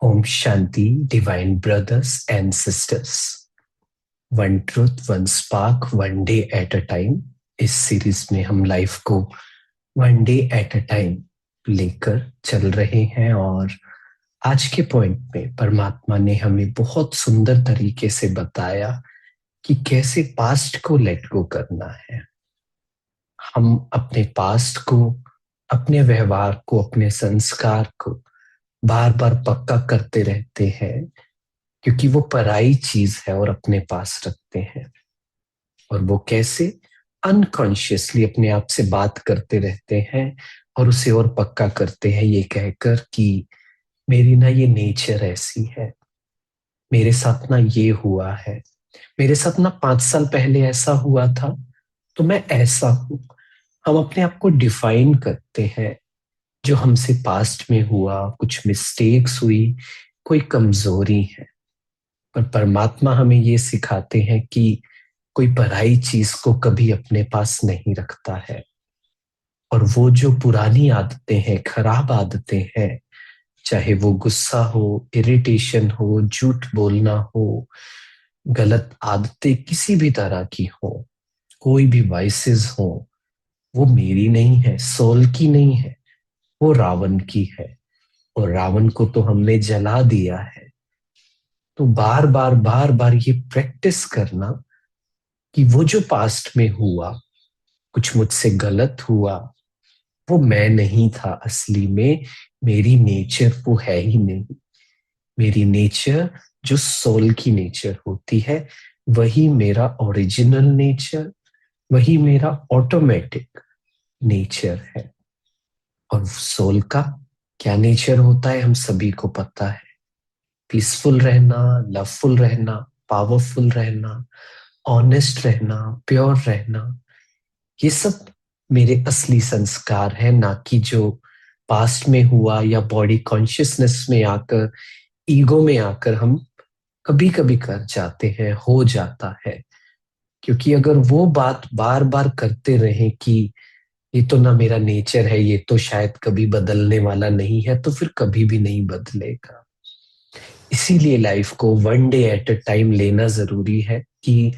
Om Shanti divine brothers and sisters. One truth one spark one day at a time. इस series में हम life को one day at a time लेकर चल रहे हैं और आज के पॉइंट में परमात्मा ने हमें बहुत सुंदर तरीके से बताया कि कैसे पास्ट को लेट गो करना है। हम अपने पास्ट को, अपने व्यवहार को, अपने संस्कार को बार बार पक्का करते रहते हैं क्योंकि वो पराई चीज है और अपने पास रखते हैं। और वो कैसे अनकॉन्शियसली अपने आप से बात करते रहते हैं और उसे और पक्का करते हैं ये कहकर कि मेरी ना ये नेचर ऐसी है, मेरे साथ ना ये हुआ है, मेरे साथ ना 5 साल पहले ऐसा हुआ था तो मैं ऐसा हूं। हम अपने आप को डिफाइन करते हैं जो हमसे पास्ट में हुआ, कुछ मिस्टेक्स हुई, कोई कमजोरी है। पर परमात्मा हमें ये सिखाते हैं कि कोई पराई चीज को कभी अपने पास नहीं रखता है। और वो जो पुरानी आदतें हैं, खराब आदतें हैं, चाहे वो गुस्सा हो, इरिटेशन हो, झूठ बोलना हो, गलत आदतें किसी भी तरह की हो, कोई भी वाइसेस हो, वो मेरी नहीं है, सोल की नहीं है, वो रावण की है। और रावण को तो हमने जला दिया है। तो बार बार ये प्रैक्टिस करना कि वो जो पास्ट में हुआ, कुछ मुझसे गलत हुआ, वो मैं नहीं था असली में। मेरी नेचर वो है ही नहीं। मेरी नेचर जो सोल की नेचर होती है, वही मेरा ओरिजिनल नेचर, वही मेरा ऑटोमेटिक नेचर है। और सोल का क्या नेचर होता है हम सभी को पता है। पीसफुल रहना, लवफुल रहना, पावरफुल रहना, ऑनेस्ट रहना, प्योर रहना, ये सब मेरे असली संस्कार है, ना कि जो पास्ट में हुआ या बॉडी कॉन्शियसनेस में आकर, ईगो में आकर हम कभी कभी कर जाते हैं, हो जाता है। क्योंकि अगर वो बात बार बार करते रहे कि ये तो ना मेरा नेचर है, ये तो शायद कभी बदलने वाला नहीं है, तो फिर कभी भी नहीं बदलेगा। इसीलिए लाइफ को one day at a time लेना जरूरी है कि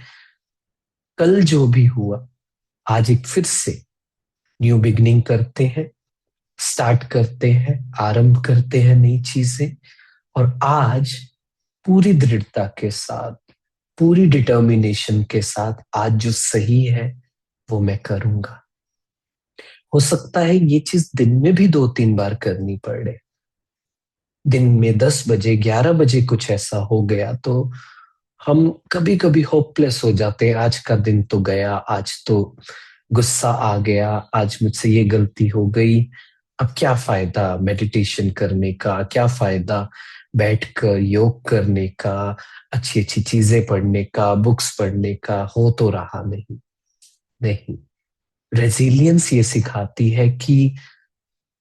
कल जो भी हुआ, आज एक फिर से न्यू बिगनिंग करते हैं, स्टार्ट करते हैं, आरंभ करते हैं नई चीजें। और आज पूरी दृढ़ता के साथ, पूरी डिटर्मिनेशन के साथ आज जो सही है वो मैं करूंगा। हो सकता है ये चीज दिन में भी 2-3 बार करनी पड़े। दिन में 10 बजे, 11 बजे कुछ ऐसा हो गया तो हम कभी कभी होपलेस हो जाते हैं। आज का दिन तो गया, आज तो गुस्सा आ गया, आज मुझसे ये गलती हो गई, अब क्या फायदा मेडिटेशन करने का, क्या फायदा बैठकर योग करने का, अच्छी अच्छी चीजें पढ़ने का, बुक्स पढ़ने का, हो तो रहा नहीं। नहीं, रेजिलियंस ये सिखाती है कि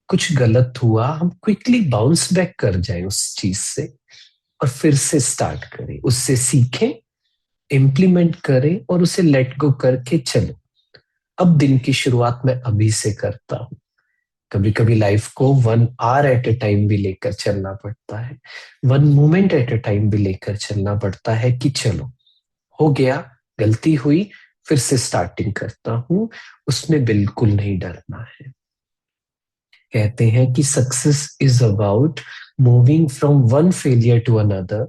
कुछ गलत हुआ, हम क्विकली बाउंस बैक कर जाए उस चीज से और फिर से स्टार्ट करें, उससे सीखें, इम्प्लीमेंट करें और उसे लेट गो करके चलो। अब दिन की शुरुआत मैं अभी से करता हूँ। कभी कभी लाइफ को 1 आवर एट अ टाइम भी लेकर चलना पड़ता है, 1 मोमेंट एट अ टाइम भी लेकर चलना पड़ता है कि चलो हो गया, गलती हुई, फिर से स्टार्टिंग करता हूँ। उसमें बिल्कुल नहीं डरना है। कहते हैं कि success is about moving from one failure to another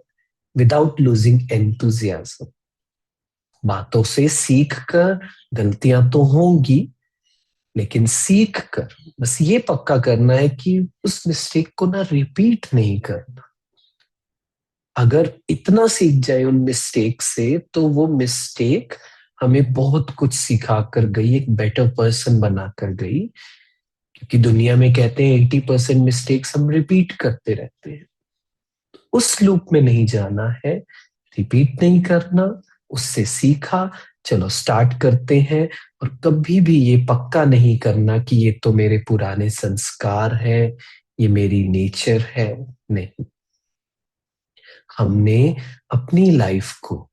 without losing enthusiasm. बातों से सीख कर, गलतियां तो होंगी, लेकिन सीख कर बस ये पक्का करना है कि उस मिस्टेक को ना रिपीट नहीं करना। अगर इतना सीख जाए उन मिस्टेक से तो वो मिस्टेक हमें बहुत कुछ सिखा कर गई, एक बेटर पर्सन बना कर गई। क्योंकि दुनिया में कहते हैं 80% मिस्टेक्स हम रिपीट करते रहते हैं। उस लूप में नहीं जाना है, रिपीट नहीं करना, उससे सीखा, चलो स्टार्ट करते हैं। और कभी भी ये पक्का नहीं करना कि ये तो मेरे पुराने संस्कार है, ये मेरी नेचर है। नहीं, हमने अपनी लाइफ को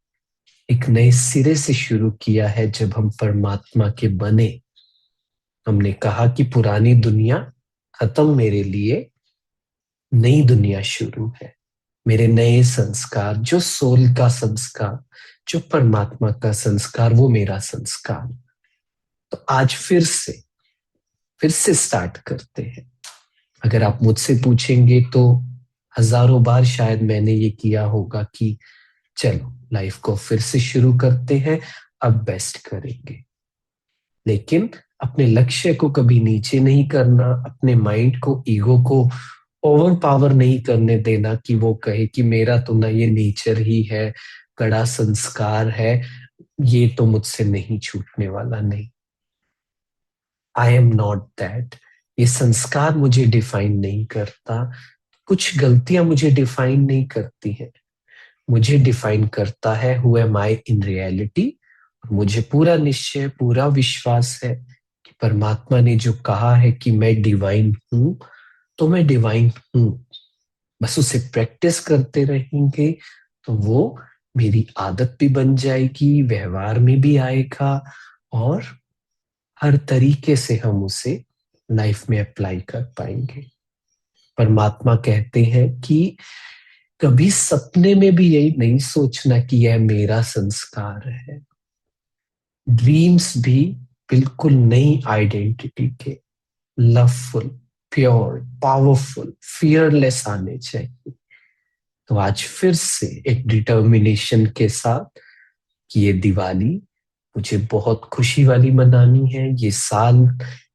एक नए सिरे से शुरू किया है जब हम परमात्मा के बने। हमने कहा कि पुरानी दुनिया खत्म मेरे लिए, नई दुनिया शुरू है। मेरे नए संस्कार, जो सोल का संस्कार, जो परमात्मा का संस्कार, वो मेरा संस्कार। तो आज फिर से स्टार्ट करते हैं। अगर आप मुझसे पूछेंगे तो हजारों बार शायद मैंने ये किया होगा कि चलो लाइफ को फिर से शुरू करते हैं, अब बेस्ट करेंगे। लेकिन अपने लक्ष्य को कभी नीचे नहीं करना, अपने माइंड को, ईगो को ओवर पावर नहीं करने देना कि वो कहे कि मेरा तो ना ये नेचर ही है, कड़ा संस्कार है, ये तो मुझसे नहीं छूटने वाला। नहीं, आई एम नॉट दैट। ये संस्कार मुझे डिफाइन नहीं करता, कुछ गलतियां मुझे डिफाइन नहीं करती हैं। मुझे डिफाइन करता है who am I in reality. मुझे पूरा निश्चय, पूरा विश्वास है कि परमात्मा ने जो कहा है कि मैं डिवाइन हूं, तो मैं डिवाइन हूं। बस उसे प्रैक्टिस करते रहेंगे तो वो मेरी आदत भी बन जाएगी, व्यवहार में भी आएगा, और हर तरीके से हम उसे लाइफ में अप्लाई कर पाएंगे। परमात्मा कहते हैं कि कभी सपने में भी यही नहीं सोचना कि यह मेरा संस्कार है। ड्रीम्स भी बिल्कुल नई आइडेंटिटी के, लवफुल, प्योर, पावरफुल, फियरलेस आने चाहिए। तो आज फिर से एक डिटर्मिनेशन के साथ कि ये दिवाली मुझे बहुत खुशी वाली मनानी है, ये साल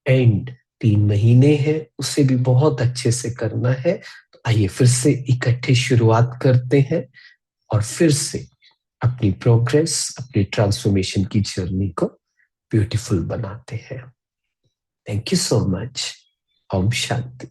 एंड 3 महीने हैं, उसे भी बहुत अच्छे से करना है। तो आइए फिर से इकट्ठे शुरुआत करते हैं और फिर से अपनी प्रोग्रेस, अपनी ट्रांसफॉर्मेशन की जर्नी को ब्यूटीफुल बनाते हैं। Thank you so much. Om Shanti.